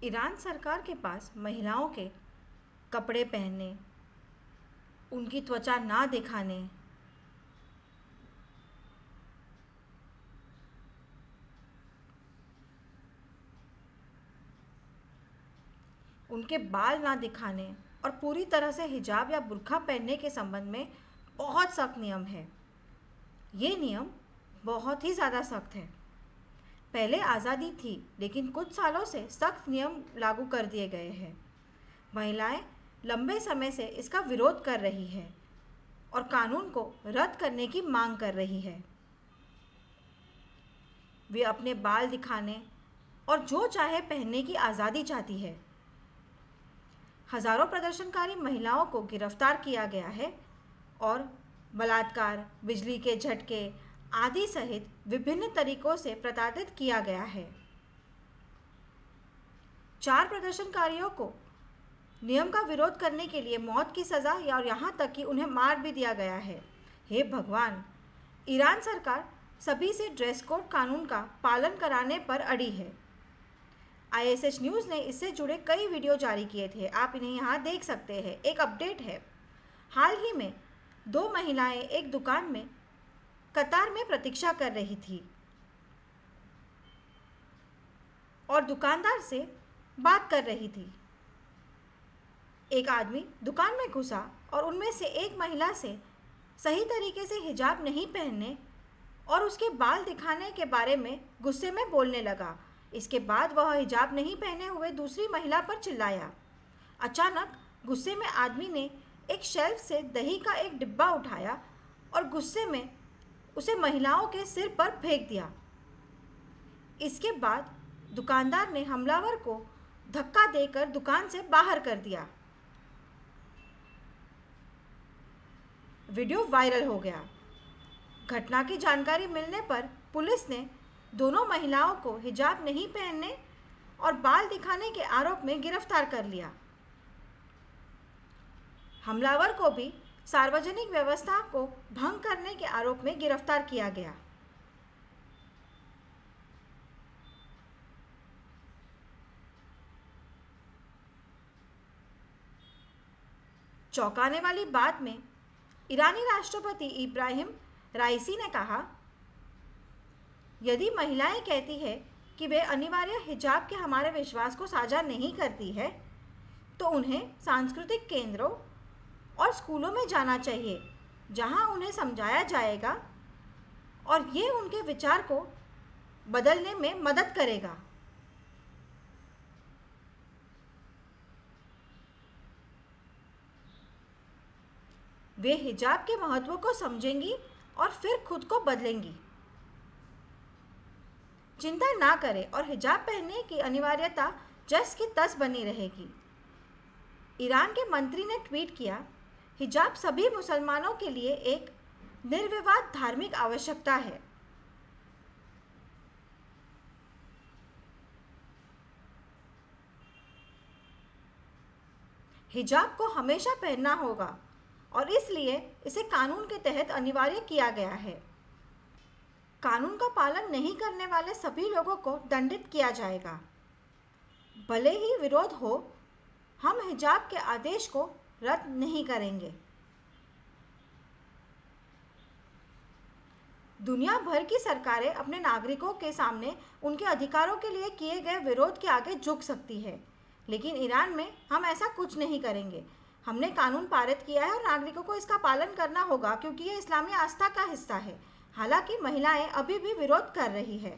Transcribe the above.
Iran सरकार के पास महिलाओं के कपड़े पहनने, उनकी त्वचा ना दिखाने, उनके बाल ना दिखाने और पूरी तरह से हिजाब या बुर्का पहनने के संबंध में बहुत सख्त नियम है। ये नियम बहुत ही ज़्यादा सख्त है। पहले आज़ादी थी, लेकिन कुछ सालों से सख्त नियम लागू कर दिए गए हैं। महिलाएं लंबे समय से इसका विरोध कर रही है और कानून को रद्द करने की मांग कर रही है। वे अपने बाल दिखाने और जो चाहे पहनने की आज़ादी चाहती है। हजारों प्रदर्शनकारी महिलाओं को गिरफ्तार किया गया है और बलात्कार, बिजली के झटके आदि सहित विभिन्न तरीकों से प्रताड़ित किया गया है। 4 प्रदर्शनकारियों को नियम का विरोध करने के लिए मौत की सज़ा और यहाँ तक कि उन्हें मार भी दिया गया है। हे भगवान! ईरान सरकार सभी से ड्रेस कोड कानून का पालन कराने पर अड़ी है। ISH न्यूज़ ने इससे जुड़े कई वीडियो जारी किए थे, आप इन्हें यहाँ देख सकते हैं। एक अपडेट है, हाल ही में 2 महिलाएं एक दुकान में कतार में प्रतीक्षा कर रही थी और दुकानदार से बात कर रही थी। एक आदमी दुकान में घुसा और उनमें से एक महिला से सही तरीके से हिजाब नहीं पहनने और उसके बाल दिखाने के बारे में गुस्से में बोलने लगा। इसके बाद वह हिजाब नहीं पहने हुए दूसरी महिला पर चिल्लाया। अचानक गुस्से में आदमी ने एक शेल्फ से दही का एक डिब्बा उठाया और गुस्से में उसे महिलाओं के सिर पर फेंक दिया। इसके बाद दुकानदार ने हमलावर को धक्का देकर दुकान से बाहर कर दिया। वीडियो वायरल हो गया। घटना की जानकारी मिलने पर पुलिस ने दोनों महिलाओं को हिजाब नहीं पहनने और बाल दिखाने के आरोप में गिरफ्तार कर लिया। हमलावर को भी सार्वजनिक व्यवस्था को भंग करने के आरोप में गिरफ्तार किया गया। चौंकाने वाली बात में ईरानी राष्ट्रपति इब्राहिम राइसी ने कहा, यदि महिलाएं कहती है कि वे अनिवार्य हिजाब के हमारे विश्वास को साझा नहीं करती है, तो उन्हें सांस्कृतिक केंद्रों और स्कूलों में जाना चाहिए, जहां उन्हें समझाया जाएगा और ये उनके विचार को बदलने में मदद करेगा। वे हिजाब के महत्व को समझेंगी और फिर खुद को बदलेंगी। चिंता ना करें और हिजाब पहनने की अनिवार्यता जस की तस बनी रहेगी। ईरान के मंत्री ने ट्वीट किया, हिजाब सभी मुसलमानों के लिए एक निर्विवाद धार्मिक आवश्यकता है। हिजाब को हमेशा पहनना होगा और इसलिए इसे कानून के तहत अनिवार्य किया गया है। कानून का पालन नहीं करने वाले सभी लोगों को दंडित किया जाएगा। भले ही विरोध हो, हम हिजाब के आदेश को रद्द नहीं करेंगे। दुनिया भर की सरकारें अपने नागरिकों के सामने उनके अधिकारों के लिए किए गए विरोध के आगे झुक सकती है, लेकिन ईरान में हम ऐसा कुछ नहीं करेंगे। हमने कानून पारित किया है और नागरिकों को इसका पालन करना होगा, क्योंकि ये इस्लामी आस्था का हिस्सा है। हालांकि महिलाएं अभी भी विरोध कर रही है।